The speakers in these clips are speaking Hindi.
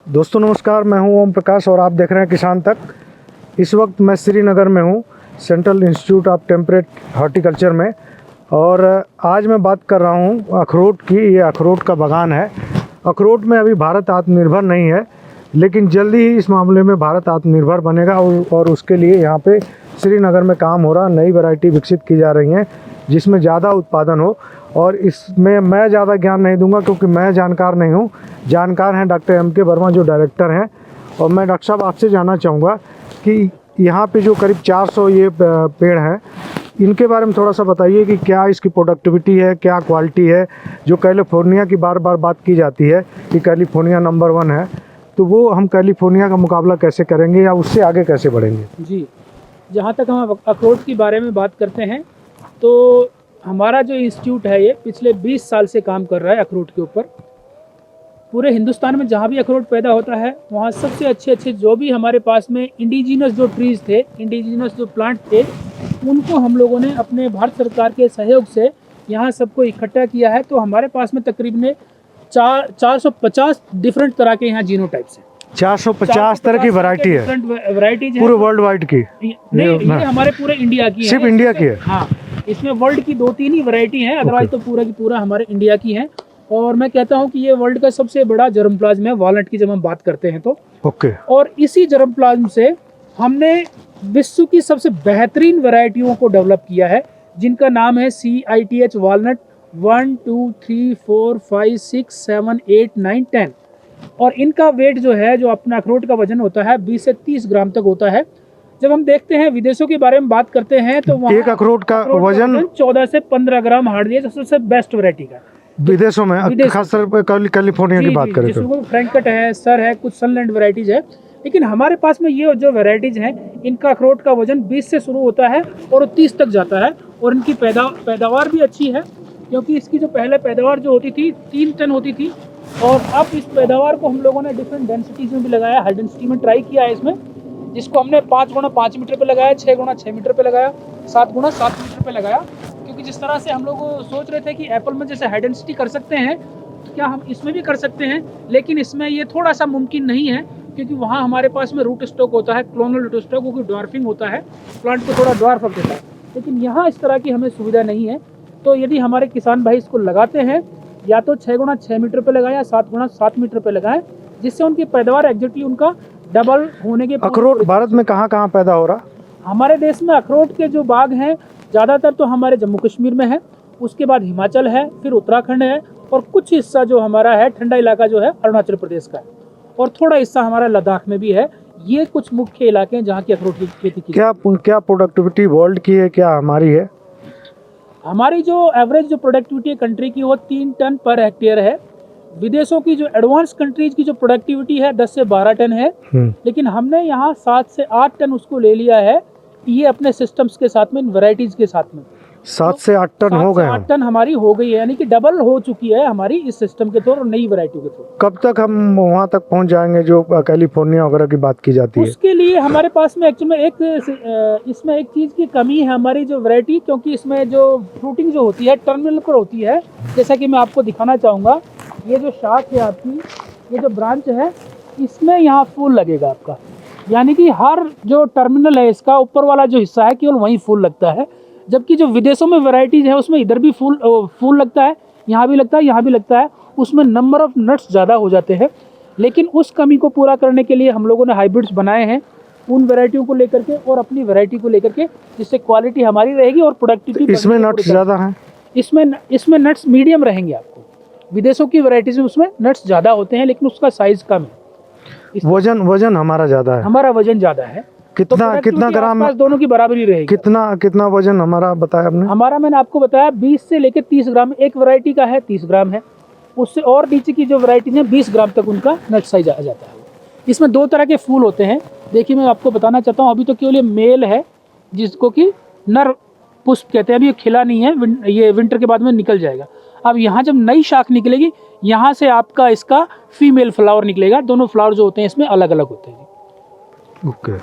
दोस्तों नमस्कार, मैं हूं ओम प्रकाश और आप देख रहे हैं किसान तक। इस वक्त मैं श्रीनगर में हूं, central institute of temperate horticulture में। और आज मैं बात कर रहा हूं अखरोट की। ये अखरोट का बागान है। अखरोट में अभी भारत आत्मनिर्भर नहीं है, लेकिन जल्दी ही इस मामले में भारत आत्मनिर्भर बनेगा और उसके लिए यहाँ पे श्रीनगर में काम हो रहा। नई वैरायटी विकसित की जा रही हैं जिसमें ज़्यादा उत्पादन हो। और इसमें मैं ज़्यादा ज्ञान नहीं दूंगा क्योंकि मैं जानकार नहीं हूँ। जानकार हैं डॉक्टर M.K. वर्मा जो डायरेक्टर हैं। और मैं डॉक्टर साहब आपसे जानना चाहूँगा कि यहाँ पे जो करीब 400 ये पेड़ हैं, इनके बारे में थोड़ा सा बताइए कि क्या इसकी प्रोडक्टिविटी है, क्या क्वालिटी है। जो कैलिफोर्निया की बार बार बात की जाती है कि कैलिफोर्निया नंबर 1 है, तो वो हम कैलिफोर्निया का मुकाबला कैसे करेंगे या उससे आगे कैसे बढ़ेंगे? जी, जहाँ तक हम अखरोट के बारे में बात करते हैं तो हमारा जो इंस्टीट्यूट है ये पिछले 20 साल से काम कर रहा है अखरोट के ऊपर। पूरे हिंदुस्तान में जहाँ भी अखरोट पैदा होता है वहाँ सबसे अच्छे जो भी हमारे पास में इंडिजिनस जो ट्रीज़ थे, इंडिजिनस जो प्लांट थे, उनको हम लोगों ने अपने भारत सरकार के सहयोग से यहाँ सबको इकट्ठा किया है। तो हमारे पास में तकरीबन 450 डिफरेंट तरह के यहाँ जीनोटाइप्स हैं। 450 तरह की वैरायटी है, वैरायटीज है पूरे वर्ल्ड वाइड की? नहीं, ये हमारे पूरे इंडिया की है। सिर्फ इंडिया की है? हाँ, इसमें वर्ल्ड की 2-3 ही वैरायटी हैं, अदरवाइज तो पूरा की पूरा हमारे इंडिया की है। और मैं कहता हूँ कि ये वर्ल्ड का सबसे बड़ा जर्मप्लाज्म है वॉलनट की, जब हम बात करते हैं तो। ओके। और इसी जर्मप्लाज्म से हमने विश्व की सबसे बेहतरीन वैरायटियों को डेवलप किया है, जिनका नाम है CITH वॉलनट 1, 2, 3, 4, 5, 6, 7, 8, 9, 10। और इनका वेट जो है, जो अपना अखरोट का वजन होता है 20 से 30 ग्राम तक होता है। जब हम देखते हैं विदेशों के बारे में बात करते हैं तो वहाँ एक अखरोट का वजन 14 से 15 ग्राम हार्डली है, सबसे बेस्ट वैरायटी का विदेशों में, खासतौर पर कैलिफोर्निया की बात करें तो फ्रैंकट है, सर है, कुछ सनलैंड वैरायटीज है। लेकिन हमारे पास में ये जो वैरायटीज हैं, इनका अखरोट का वजन 20 से शुरू होता है और 30 तक जाता है। और इनकी पैदावार भी अच्छी है, क्योंकि इसकी जो पहले पैदावार जो होती थी 3 टन होती थी, और अब इस पैदावार को हम लोगों ने डिफरेंट डेंसिटीज में भी लगाया, हाई डेंसिटी में ट्राई किया है इसमें, जिसको हमने 5 गुना 5 मीटर पे लगाया, 6 गुना 6 मीटर पे लगाया, 7 गुना 7 मीटर पे लगाया। क्योंकि जिस तरह से हम लोग सोच रहे थे कि एप्पल में जैसे हाई डेंसिटी कर सकते हैं, तो क्या हम इसमें भी कर सकते हैं, लेकिन इसमें ये थोड़ा सा मुमकिन नहीं है, क्योंकि वहाँ हमारे पास में रूट स्टॉक होता है, क्लोनल रूट स्टॉक, क्योंकि ड्वार्फिंग होता है, प्लांट को थोड़ा ड्वार्फ कर देता है। लेकिन यहाँ इस तरह की हमें सुविधा नहीं है। तो यदि हमारे किसान भाई इसको लगाते हैं, या तो 6 गुना 6 मीटर पे लगाएं या 7 गुना 7 मीटर पे लगाएं, जिससे उनकी पैदावार एग्जैक्टली उनका डबल होने के। अखरोट भारत में कहाँ पैदा हो रहा? हमारे देश में अखरोट के जो बाग हैं ज़्यादातर तो हमारे जम्मू कश्मीर में है, उसके बाद हिमाचल है, फिर उत्तराखंड है, और कुछ हिस्सा जो हमारा है ठंडा इलाका जो है अरुणाचल प्रदेश का है, और थोड़ा हिस्सा हमारा लद्दाख में भी है। ये कुछ मुख्य इलाके हैं जहाँ की अखरोट की खेती की। क्या प्रोडक्टिविटी वर्ल्ड की है, क्या हमारी है? हमारी जो एवरेज जो प्रोडक्टिविटी है कंट्री की, वो 3 टन पर हेक्टेयर है। विदेशों की जो एडवांस कंट्रीज की जो प्रोडक्टिविटी है 10 से 12 टन है, लेकिन हमने यहाँ 7 से 8 टन उसको ले लिया है, ये अपने सिस्टम्स के साथ में, इन वैरायटीज के साथ में। 7 से 8 टन हो गए? 8 टन हमारी हो गई है, यानी कि डबल हो चुकी है हमारी इस सिस्टम के थ्रू और नई वैरायटी के थ्रू। कब तक हम वहाँ तक पहुँच जाएंगे जो कैलिफोर्निया वगैरह की बात की जाती है? उसके लिए हमारे पास में एक्चुअली इसमें एक चीज़ की कमी है हमारी जो वैरायटी, क्योंकि इसमें जो फ्रूटिंग जो होती है टर्मिनल पर होती है। जैसा कि मैं आपको दिखाना चाहूँगा, ये जो शाख है आपकी, ये जो ब्रांच है, इसमें यहाँ फूल लगेगा आपका, यानी कि हर जो टर्मिनल है इसका ऊपर वाला जो हिस्सा है केवल वहीं फूल लगता है। जबकि जो विदेशों में वैरायटीज है उसमें इधर भी फूल लगता है, यहाँ भी लगता है, यहाँ भी लगता है, उसमें नंबर ऑफ नट्स ज़्यादा हो जाते हैं। लेकिन उस कमी को पूरा करने के लिए हम लोगों ने हाइब्रिड्स बनाए हैं, उन वैरायटियों को लेकर के और अपनी वैरायटी को लेकर के, जिससे क्वालिटी हमारी रहेगी और प्रोडक्टिविटी। इसमें नट्स ज़्यादा हैं? इसमें नट्स मीडियम रहेंगे आपको। विदेशों की वैरायटीज में उसमें नट्स ज़्यादा होते हैं, लेकिन उसका साइज कम है। वजन हमारा ज़्यादा है? हमारा वजन ज़्यादा है। कितना ग्राम? दोनों की बराबरी रहेगी। कितना वजन हमारा बताया आपने? हमारा मैंने आपको बताया 20 से लेकर 30 ग्राम, एक वैरायटी का है 30 ग्राम है, उससे और नीचे की जो वैरायटी है 20 ग्राम तक उनका नट साइज आ जाता है। इसमें 2 तरह के फूल होते हैं। देखिए मैं आपको बताना चाहता हूँ, अभी तो केवल ये मेल है जिसको कि नर पुष्प कहते हैं, अभी ये खिला नहीं है, ये विंटर के बाद में निकल जाएगा। अब यहाँ जब नई शाख निकलेगी, यहाँ से आपका इसका फीमेल फ्लावर निकलेगा। दोनों फ्लावर जो होते हैं इसमें अलग अलग होते हैं। ओके,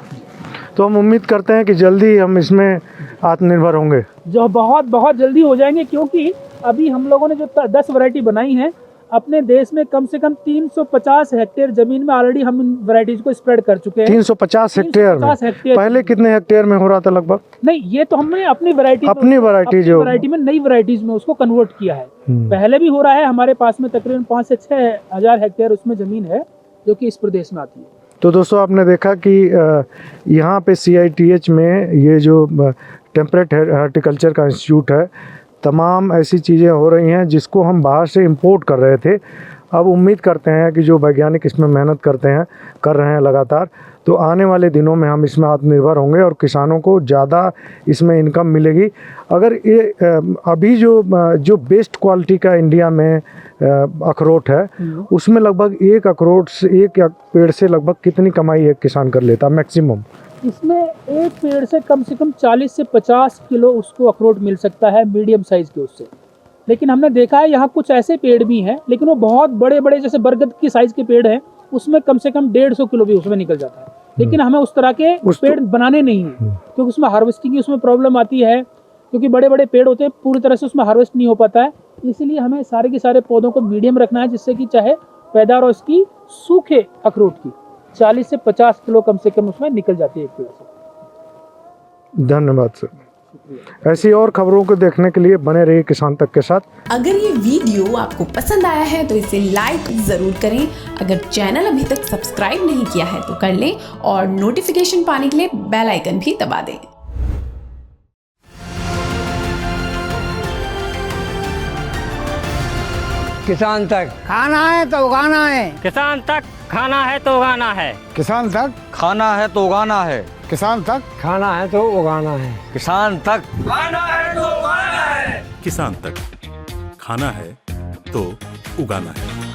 तो हम उम्मीद करते हैं कि जल्दी हम इसमें आत्मनिर्भर होंगे। जो बहुत जल्दी हो जाएंगे, क्योंकि अभी हम लोगों ने जो 10 वैरायटी बनाई है, अपने देश में कम से कम 350 हेक्टेयर जमीन में ऑलरेडी हम इन वैरायटीज को स्प्रेड कर चुके हैं। 350 हेक्टेयर में? 350 हेक्टेयर। पहले कितने हेक्टेयर में हो रहा था लगभग? नहीं, ये तो हमने अपनी वैरायटी में नई वैरायटीज में उसको कन्वर्ट किया है। पहले भी हो रहा है, हमारे पास में तकरीबन 5 से 6 हजार हेक्टेयर उसमें जमीन है जो कि इस प्रदेश में आती है। तो दोस्तों आपने देखा कि यहाँ पे CITH में ये जो टेम्परेट हॉर्टिकल्चर का इंस्टीट्यूट है, तमाम ऐसी चीज़ें हो रही हैं जिसको हम बाहर से इंपोर्ट कर रहे थे। अब उम्मीद करते हैं कि जो वैज्ञानिक इसमें मेहनत कर रहे हैं लगातार, तो आने वाले दिनों में हम इसमें आत्मनिर्भर होंगे और किसानों को ज़्यादा इसमें इनकम मिलेगी। अगर ये अभी जो बेस्ट क्वालिटी का इंडिया में अखरोट है, उसमें लगभग एक अखरोट से, एक पेड़ से लगभग कितनी कमाई एक किसान कर लेता मैक्सिमम? इसमें एक पेड़ से कम 40 से 50 किलो उसको अखरोट मिल सकता है, मीडियम साइज के उससे। लेकिन हमने देखा है यहाँ कुछ ऐसे पेड़ भी हैं, लेकिन वो बहुत बड़े बड़े जैसे बरगद की साइज के पेड़ हैं, उसमें कम से कम 150 किलो भी उसमें निकल जाता है। लेकिन हमें उस तरह के पेड़ बनाने नहीं है, क्योंकि उसमें हार्वेस्टिंग की उसमें प्रॉब्लम आती है, क्योंकि बड़े बड़े पेड़ होते हैं, पूरी तरह से उसमें हार्वेस्ट नहीं हो पाता है। इसलिए हमें सारे के सारे पौधों को मीडियम रखना है, जिससे कि चाहे पैदावार और इसकी सूखे अखरोट की 40 से 50 किलो कम से कम उसमें निकल जाती है एक पेड़ से। धन्यवाद सर। ऐसी और खबरों को देखने के लिए बने रहिए किसान तक के साथ। अगर ये वीडियो आपको पसंद आया है तो इसे लाइक जरूर करें। अगर चैनल अभी तक सब्सक्राइब नहीं किया है तो कर लें और नोटिफिकेशन पाने के लिए बेल आइकन भी दबा दें। किसान तक खाना है तो उगाना है, किसान तक खाना है तो उगाना है, किसान तक खाना है तो उगाना है, किसान तक खाना है तो उगाना है, किसान तक खाना है तो उगाना है, किसान तक खाना है तो उगाना है।